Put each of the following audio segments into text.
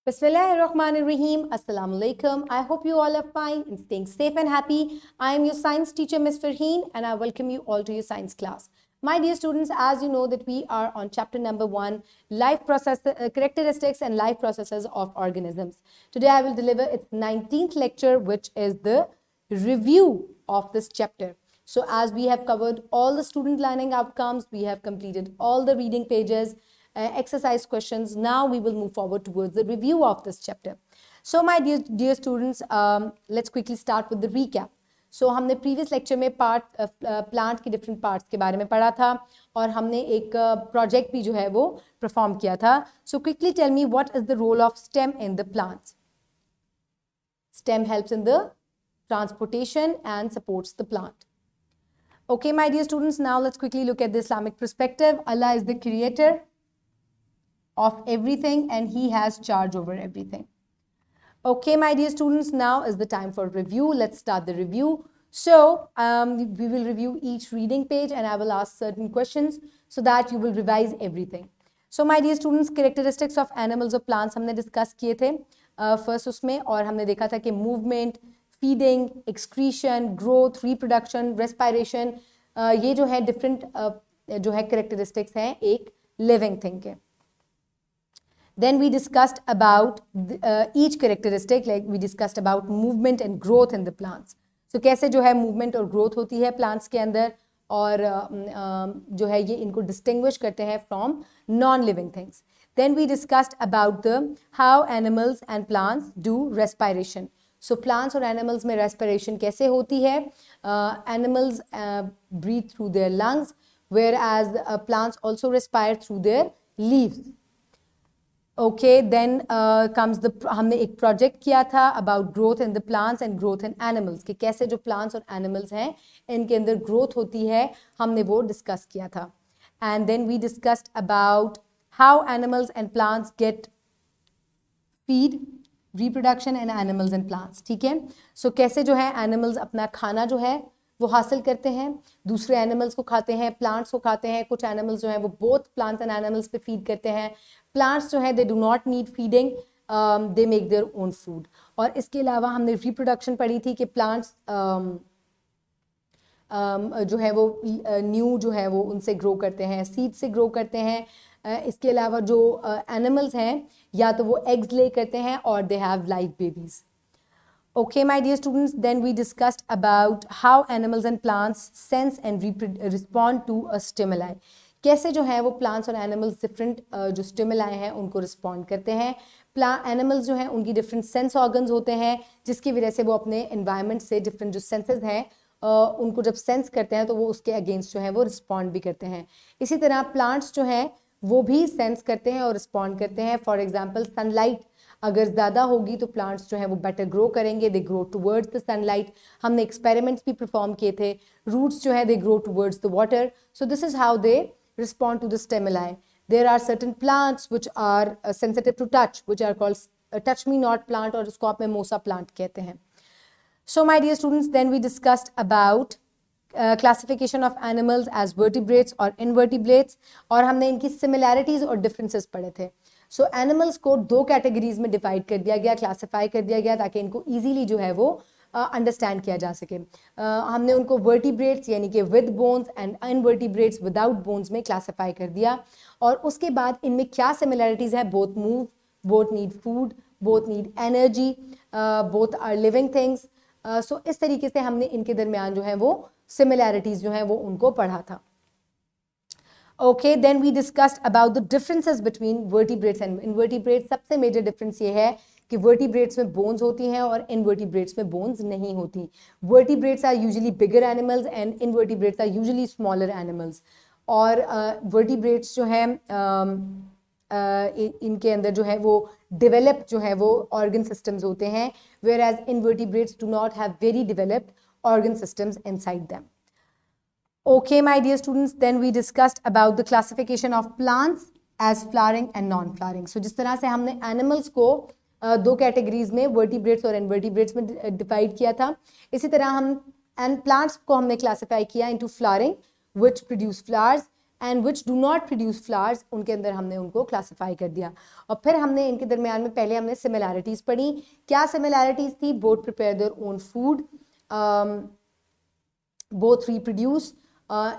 Bismillahirrahmanirrahim. Assalamu alaikum. I hope you all are fine and staying safe and happy. I am your science teacher, Ms. Farheen, and I welcome you all to your science class. My dear students, as you know that we are on chapter number 1, life process, characteristics and life processes of organisms. Today I will deliver its 19th lecture, which is the review of this chapter. So as we have covered all the student learning outcomes, we have completed all the reading pages, exercise questions. Now we will move forward towards the review of this chapter. So my dear students, let's quickly start with the recap. So हमने previous lecture में plant के different parts के बारे में पढ़ा था और हमने एक project भी जो है वो perform किया था. So quickly tell me what is the role of stem in the plants. Stem helps in the transportation and supports the plant. Okay, my dear students, now let's quickly look at the Islamic perspective. Allah is the creator of everything and he has charge over everything. Okay, my dear students, now is the time for review. Let's start the review. So we will review each reading page and I will ask certain questions so that you will revise everything. So my dear students, characteristics of animals or plants हमने discuss किए थे first उसमें, और हमने देखा था कि movement, feeding, excretion, growth, reproduction, respiration, ये जो है different जो है characteristics हैं एक living thing के. Then we discussed about each characteristic, like we discussed about movement and growth in the plants. So कैसे जो है movement और growth होती है plants के अंदर और जो है ये इनको distinguish करते हैं from non-living things. Then we discussed about how animals and plants do respiration. So plants और animals में respiration कैसे होती है? Animals breathe through their lungs, whereas plants also respire through their leaves. Okay, then comes the हमने एक project किया था about growth in the plants and growth in animals कि कैसे जो plants और animals हैं इनके अंदर growth होती है हमने वो discuss किया था. And then we discussed about how animals and plants get feed, reproduction and animals and plants. ठीक है, so कैसे जो है animals अपना खाना जो है वो हासिल करते हैं, दूसरे एनिमल्स को खाते हैं, प्लांट्स को खाते हैं. कुछ एनिमल्स जो हैं वो बोथ प्लांट्स एंड एनिमल्स पे फीड करते हैं. प्लांट्स जो है they do not need feeding, they make their own food. और इसके अलावा हमने रिप्रोडक्शन पढ़ी थी कि प्लांट्स जो है वो न्यू जो है वो उनसे ग्रो करते हैं, सीड से ग्रो करते हैं. इसके अलावा जो एनिमल्स हैं या तो वो एग्स ले करते हैं और they have live babies. Okay, my dear students, then we discussed about how animals and plants sense and respond to a stimuli. कैसे जो है वो plants और animals different जो stimuli हैं उनको respond करते हैं. Animals जो हैं उनकी different sense organs होते हैं जिसकी वजह से वो अपने environment से different जो senses हैं उनको जब sense करते हैं तो वो उसके against जो है वो respond भी करते हैं. इसी तरह plants जो हैं वो भी sense करते हैं और respond करते हैं. For example, sunlight अगर ज़्यादा होगी तो प्लांट्स जो है वो बेटर ग्रो करेंगे, they grow towards the sunlight. हमने एक्सपेरिमेंट्स भी परफॉर्म किए थे. रूट्स जो है they grow towards the water. So this is how they respond to the stimuli. There are certain plants which are sensitive to touch, which are called touch me not plant, और उसको आप mimosa plant कहते हैं. So my dear students, then we discussed about classification of animals as vertebrates और invertebrates, और हमने इनकी similarities और डिफरेंसेस पढ़े थे. सो एनिमल्स को दो कैटेगरीज में डिवाइड कर दिया गया, क्लासिफाई कर दिया गया ताकि इनको इजीली जो है वो अंडरस्टैंड किया जा सके. हमने उनको वर्टिब्रेट्स यानी कि with bones and invertebrates without bones में क्लासिफाई कर दिया. और उसके बाद इनमें क्या सिमिलैरिटीज़ हैं? Both move, both need food, both need energy, both are living things. So इस तरीके से हमने इनके दरमियान जो है वो सिमिलैरिटीज़ जो हैं वो उनको पढ़ा था. Okay, then we discussed about the differences between vertebrates and invertebrates. सबसे major difference ये है कि vertebrates में bones होती हैं और invertebrates में bones नहीं होती. Vertebrates are usually bigger animals and invertebrates are usually smaller animals. और vertebrates जो है इनके अंदर जो है वो developed जो है वो organ systems होते हैं, whereas invertebrates do not have very developed organ systems inside them. Okay, my dear students, then we discussed about the classification of plants as flowering and non-flowering. So जिस तरह से हमने animals को दो categories में vertebrates और invertebrates में divide किया था, इसी तरह हम plants को हमने क्लासिफाई किया into flowering which produce flowers and which do not produce flowers, उनके अंदर हमने उनको क्लासिफाई कर दिया। और फिर हमने इनके दरमियान में पहले हमने सिमिलैरिटीज़ पढ़ी। क्या सिमिलैरिटीज़ थी? Both prepare their own food, both reproduce,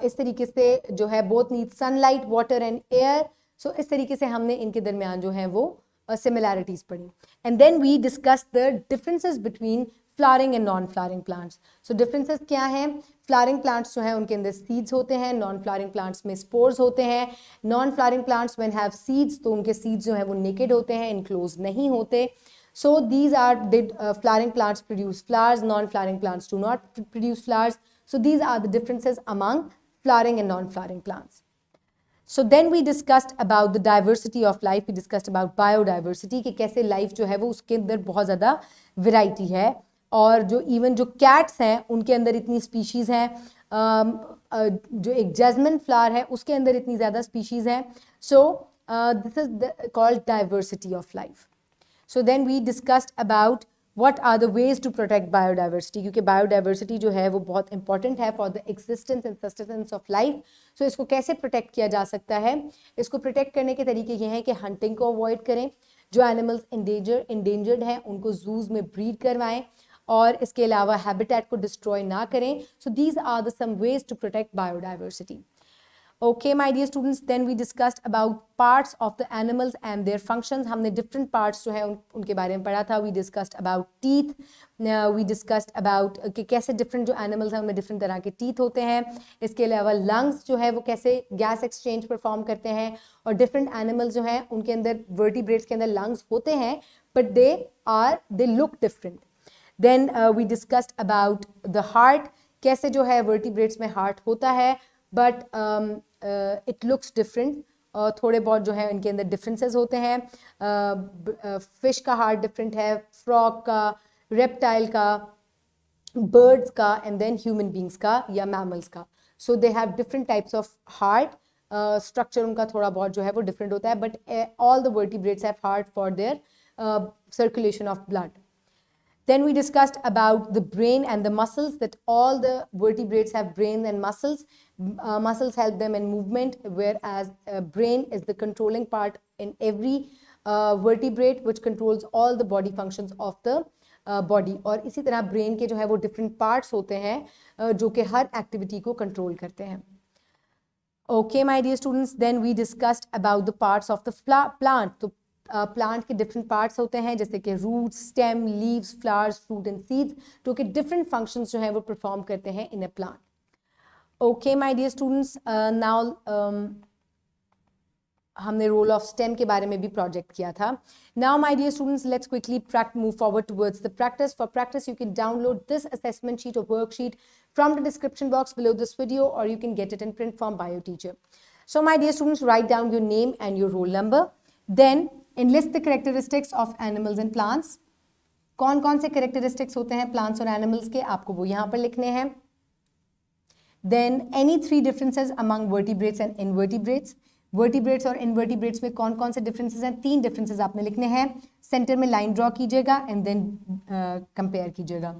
इस तरीके से जो है both need sunlight, water and air. So इस तरीके से हमने इनके दरमियान जो है वो सिमिलैरिटीज़ पढ़ी। And then we discuss the differences between flowering and non flowering plants. So differences क्या हैं? फ्लावरिंग प्लांट्स जो है उनके अंदर सीड्स होते हैं, नॉन फ्लावरिंग प्लांट्स में स्पोर्स होते हैं। Non flowering plants when have seeds, तो उनके सीड्स जो है वो नेकेड होते हैं, इनक्लोज नहीं होते। So these are did flowering plants produce flowers, non-flowering plants do not produce flowers. So these are the differences among flowering and non-flowering plants. So then we discussed about the diversity of life. We discussed about biodiversity कि कैसे life जो है वो उसके अंदर बहुत ज़्यादा variety है, और जो even जो cats हैं उनके अंदर इतनी species हैं, जो एक jasmine flower है उसके अंदर इतनी ज़्यादा species हैं. So this is called diversity of life. So then we discussed about what are the ways to protect biodiversity, क्योंकि biodiversity जो है वो बहुत important है for the existence and sustenance of life. So इसको कैसे protect किया जा सकता है? इसको protect करने के तरीके ये हैं कि hunting को avoid करें, जो animals endangered हैं उनको zoos में breed करवाएं, और इसके अलावा habitat को destroy ना करें. So these are the some ways to protect biodiversity. Okay, my dear students, then we discussed about parts of the animals and their functions. हमने different parts जो है उनके बारे में पढ़ा था. We discussed about teeth. We discussed about कि कैसे different जो animals हैं उनमें different तरह के teeth होते हैं. इसके अलावा lungs जो है वो कैसे gas exchange perform करते हैं, और different animals जो हैं उनके अंदर vertebrates के अंदर lungs होते हैं, but they look different. Then we discussed about the heart. कैसे जो है vertebrates में heart होता है, but it looks different. थोड़े बहुत जो है इनके अंदर differences होते हैं. Fish का heart different है, frog का, reptile का, birds का, and then human beings का या mammals का. So they have different types of heart. Structure उनका थोड़ा बहुत जो है वो different होता है, but all the vertebrates have heart for their circulation of blood. Then we discussed about the brain and the muscles, that all the vertebrates have brains and muscles. Muscles help them in movement, whereas brain is the controlling part in every vertebrate, which controls all the body functions of the body. और इसी तरह brain के जो है वो different parts होते हैं जो कि हर activity को control करते हैं. Okay, my dear students, then we discussed about the parts of the plant. तो प्लांट के डिफरेंट पार्ट्स होते हैं, जैसे कि root, stem, leaves, flowers, fruit and seeds, जो कि डिफरेंट फंक्शंस जो हैं वो परफॉर्म करते हैं in a plant. Okay my dear students, now हमने रोल ऑफ स्टेम के बारे में भी प्रोजेक्ट किया था. Now my dear students, let's quickly move forward towards the practice. For practice you can download this assessment sheet और worksheet from the description box below this video, or you can get it in print form by your teacher. So my dear students, write down your name and your roll number. Then enlist the characteristics of animals and plants. कौन कौन से characteristics होते हैं plants और animals के, आपको वो यहाँ पर लिखने हैं. Then any three differences among vertebrates and invertebrates. Vertebrates और invertebrates में कौन कौन से differences हैं? 3 differences आपने लिखने हैं. Center में line draw कीजिएगा and then compare कीजिएगा.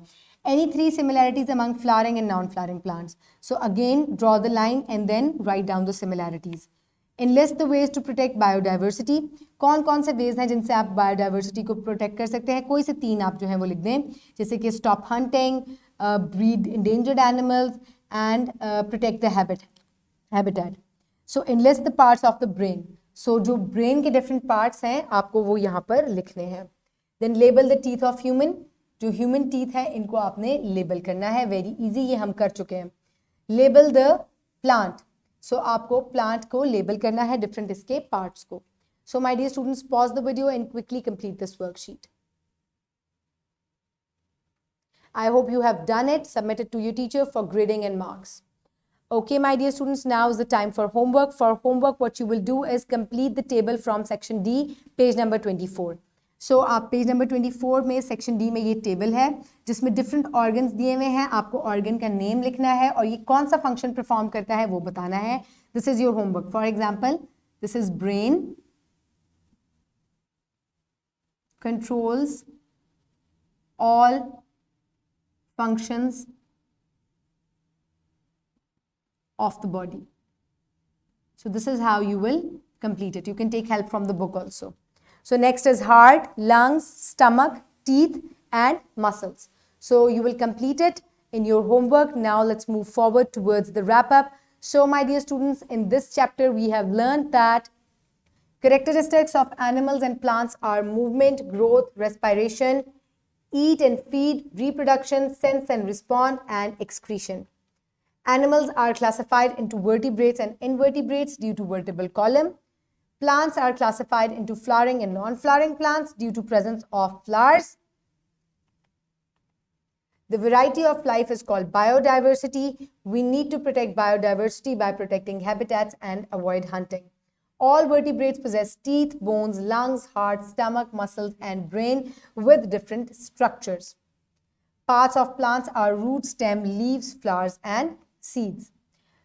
Any 3 similarities among flowering and non-flowering plants. So again, draw the line and then write down the similarities. Enlist the ways to protect biodiversity. कौन कौन से ways हैं जिनसे आप biodiversity को protect कर सकते हैं? कोई से 3 आप जो हैं वो लिख दें, जैसे कि stop hunting, breed endangered animals and protect the habitat. So enlist the parts of the brain. So जो brain के different parts हैं आपको वो यहाँ पर लिखने हैं. Then label the teeth of human. जो ह्यूमन टीथ है इनको आपने लेबल करना है. वेरी इजी, ये हम कर चुके हैं. Label the plant. सो आपको प्लांट को लेबल करना है, डिफरेंट इसके पार्ट्स को. So my dear students, pause the video and quickly complete this worksheet. I hope you have done it. Submit it to your teacher for grading and marks. Okay, my dear students, now is the time for homework. For homework, what you will do is complete the table from section D, page number 24. सो आप page number 24 में section D में ये table है जिसमें different organs दिए हुए हैं. आपको ऑर्गन का नेम लिखना है और ये कौन सा फंक्शन परफॉर्म करता है वो बताना है. This is your homework. For example, this is brain, controls all functions of the body. So this is how you will complete it. You can take help from the book also. So next is heart, lungs, stomach, teeth, and muscles. So you will complete it in your homework. Now let's move forward towards the wrap up. So my dear students, in this chapter we have learned that characteristics of animals and plants are movement, growth, respiration, eat and feed, reproduction, sense and respond, and excretion. Animals are classified into vertebrates and invertebrates due to vertebral column. Plants are classified into flowering and non-flowering plants due to presence of flowers. The variety of life is called biodiversity. We need to protect biodiversity by protecting habitats and avoid hunting. All vertebrates possess teeth, bones, lungs, heart, stomach, muscles, and brain with different structures. Parts of plants are root, stem, leaves, flowers, and seeds.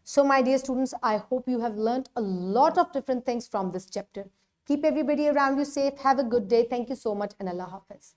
So my dear students, I hope you have learned a lot of different things from this chapter. Keep everybody around you safe. Have a good day. Thank you so much, and Allah Hafiz.